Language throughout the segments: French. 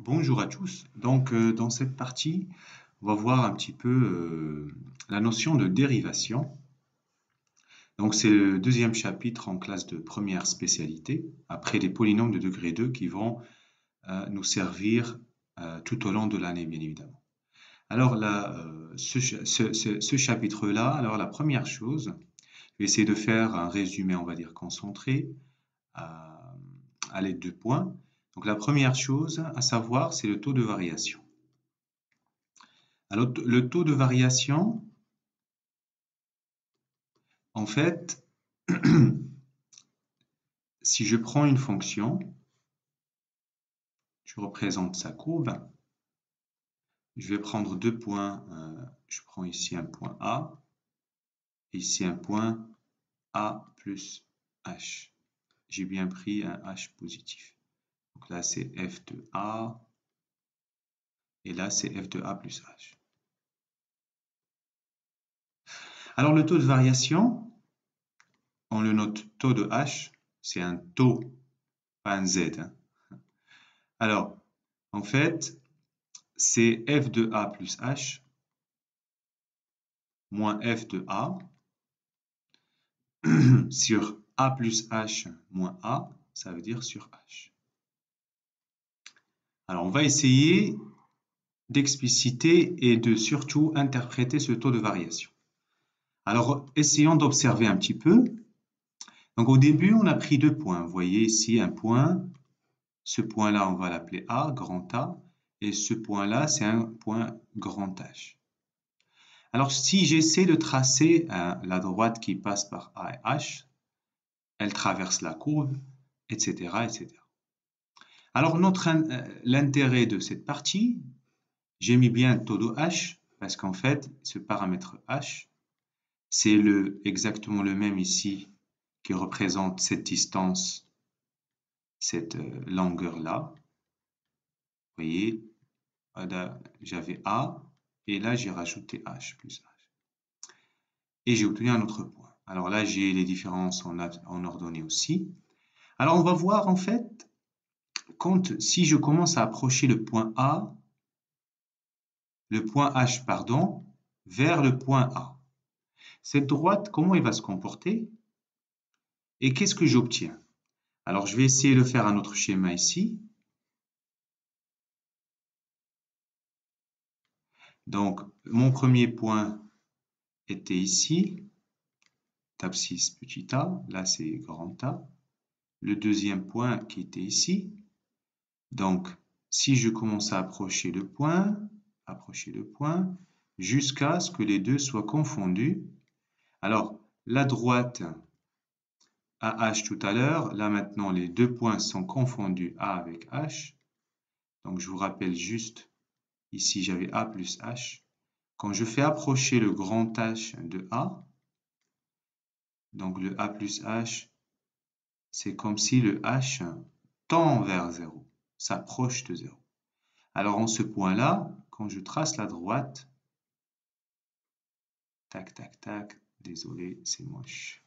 Bonjour à tous. Dans cette partie, on va voir un petit peu la notion de dérivation. Donc, c'est le deuxième chapitre en classe de première spécialité, après les polynômes de degré 2 qui vont nous servir tout au long de l'année, bien évidemment. Alors, là, ce chapitre-là, alors la première chose, je vais essayer de faire un résumé, on va dire, concentré à l'aide de points. Donc, la première chose à savoir, c'est le taux de variation. Alors, le taux de variation, en fait, si je prends une fonction, je représente sa courbe, je vais prendre deux points, je prends ici un point A, et ici un point A plus H. J'ai bien pris un H positif. Donc là, c'est f de A, et là, c'est f de A plus H. Alors, le taux de variation, on le note taux de H, c'est un taux, pas un Z. Alors, en fait, c'est f de A plus H moins f de A sur A plus H moins A, ça veut dire sur H. Alors, on va essayer d'expliciter et de surtout interpréter ce taux de variation. Alors, essayons d'observer un petit peu. Donc, au début, on a pris deux points. Vous voyez ici un point. Ce point-là, on va l'appeler A, grand A. Et ce point-là, c'est un point grand H. Alors, si j'essaie de tracer la droite qui passe par A et H, elle traverse la courbe, etc., etc. Alors, l'intérêt de cette partie, j'ai mis bien taux de H, parce qu'en fait, ce paramètre H, c'est exactement le même ici, qui représente cette distance, cette longueur-là. Vous voyez, j'avais A, et là, j'ai rajouté H plus H. Et j'ai obtenu un autre point. Alors là, j'ai les différences en ordonnée aussi. Alors, on va voir, en fait, si je commence à approcher le point H, pardon, vers le point A. Cette droite, comment elle va se comporter? Et qu'est-ce que j'obtiens? Alors, je vais essayer de faire un autre schéma ici. Donc, mon premier point était ici, abscisse petit a, là c'est grand A. Le deuxième point qui était ici. Donc, si je commence à approcher le point, jusqu'à ce que les deux soient confondus. Alors, la droite à H tout à l'heure, là maintenant les deux points sont confondus A avec H. Donc, je vous rappelle juste, ici j'avais A plus H. Quand je fais approcher le grand H de A, donc le A plus H, c'est comme si le H tend vers 0, s'approche de 0. Alors en ce point-là, quand je trace la droite, tac, tac, tac, désolé, c'est moche.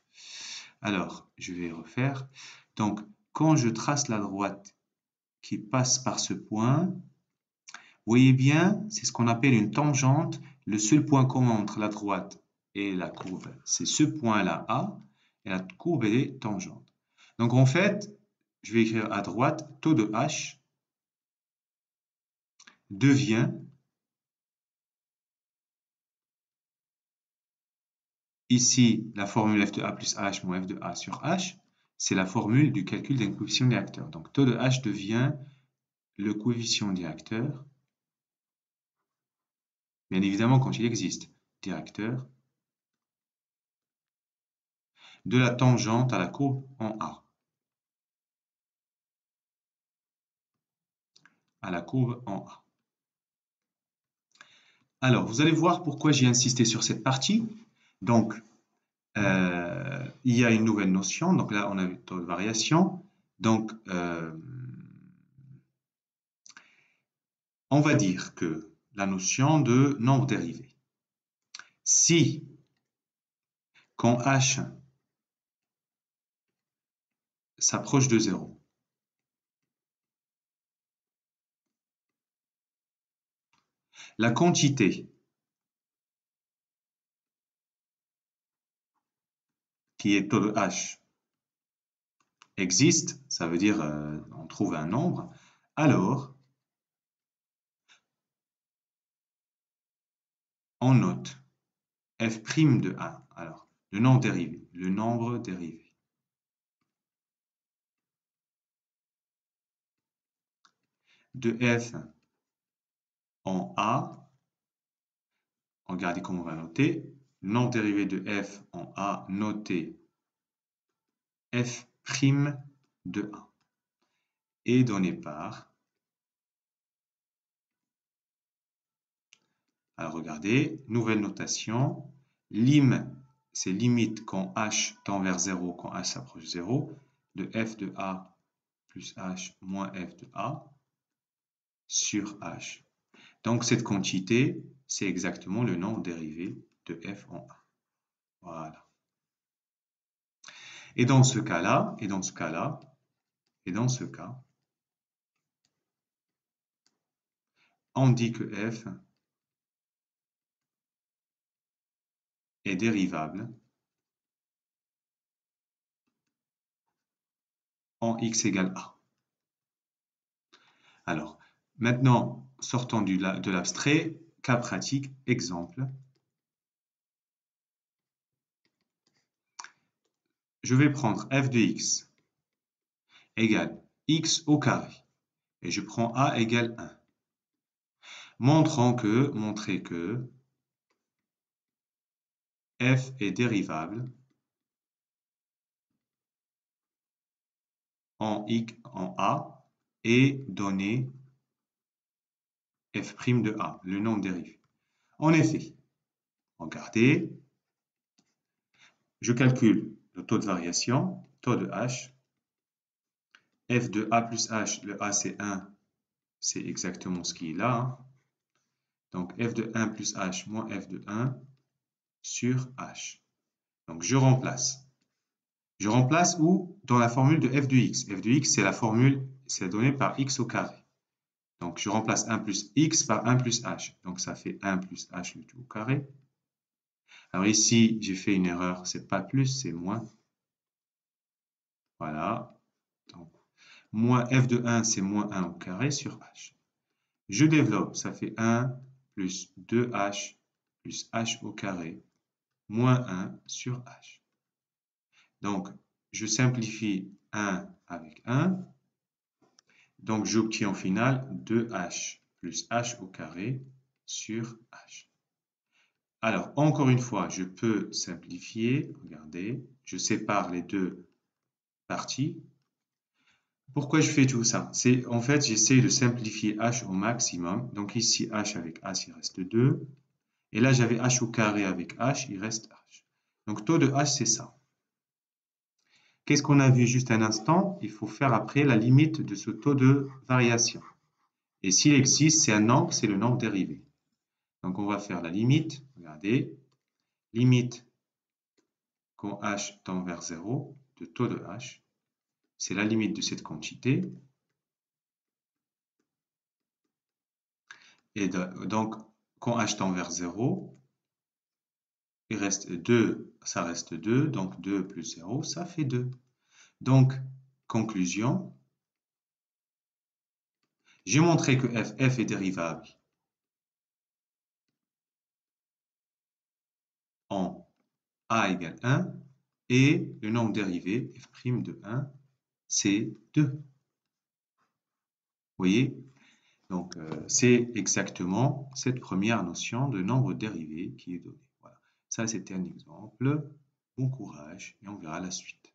Alors, je vais refaire. Donc, quand je trace la droite qui passe par ce point, vous voyez bien, c'est ce qu'on appelle une tangente. Le seul point commun entre la droite et la courbe, c'est ce point-là A, et la courbe est tangente. Donc en fait, je vais écrire à droite, taux de H devient ici la formule f de A plus H moins f de A sur H, c'est la formule du calcul d'un coefficient directeur. Donc taux de H devient le coefficient directeur, bien évidemment quand il existe, directeur, de la tangente à la courbe en A. À la courbe en A. Alors, vous allez voir pourquoi j'ai insisté sur cette partie. Donc, il y a une nouvelle notion. Donc là, on a le taux de variation. Donc, on va dire que la notion de nombre dérivé. Si, quand h s'approche de 0, La quantité qui est taux de h existe, ça veut dire on trouve un nombre, alors on note f' de 1. Alors, le nombre dérivé, le nombre dérivé. De f en a, regardez comment on va noter, le nombre dérivé de f en a noté f' de 1 est donné par, alors regardez, nouvelle notation, lim, c'est limite quand h tend vers 0, quand h s'approche de 0, de f de a plus h moins f de a sur h. Donc cette quantité, c'est exactement le nombre dérivé de f en a. Voilà. Et dans ce cas-là, et dans ce cas-là, et dans ce cas, on dit que f est dérivable en x égale a. Alors, maintenant, sortons de l'abstrait, cas pratique, exemple. Je vais prendre f de x égale x au carré, et je prends a égale 1. Montrer que f est dérivable en a et donner f' de a, le nombre dérivé. En effet, regardez, je calcule le taux de variation, taux de h, f de a plus h, le a c'est 1, c'est exactement ce qui est là. Hein. Donc f de 1 plus h moins f de 1 sur h. Donc je remplace. Je remplace où? Dans la formule de f de x. F de x, c'est la formule, c'est donné par x au carré. Donc je remplace 1 plus x par 1 plus h. Donc ça fait 1 plus h le tout au carré. Alors ici, j'ai fait une erreur, c'est pas plus, c'est moins. Voilà. Donc, moins f de 1, c'est moins 1 au carré sur h. Je développe, ça fait 1 plus 2h plus h au carré, moins 1 sur h. Donc, je simplifie 1 avec 1. Donc, j'obtiens au final 2h plus h au carré sur h. Alors, encore une fois, je peux simplifier. Regardez, je sépare les deux parties. Pourquoi je fais tout ça? C'est en fait, j'essaie de simplifier h au maximum. Donc ici, h avec h, il reste 2. Et là, j'avais h au carré avec h, il reste h. Donc taux de h, c'est ça. Qu'est-ce qu'on a vu juste un instant? Il faut faire après la limite de ce taux de variation. Et s'il existe, c'est un nombre, c'est le nombre dérivé. Donc on va faire la limite. Regardez. Limite quand h tend vers 0 de taux de h. C'est la limite de cette quantité. Et donc, quand h tend vers 0, il reste 2, ça reste 2, donc 2 plus 0, ça fait 2. Donc, conclusion, j'ai montré que f est dérivable en a égale 1 et le nombre dérivé, f' de 1, c'est 2. Vous voyez? Donc, c'est exactement cette première notion de nombre dérivé qui est donnée. Voilà. Ça, c'était un exemple. Bon courage et on verra la suite.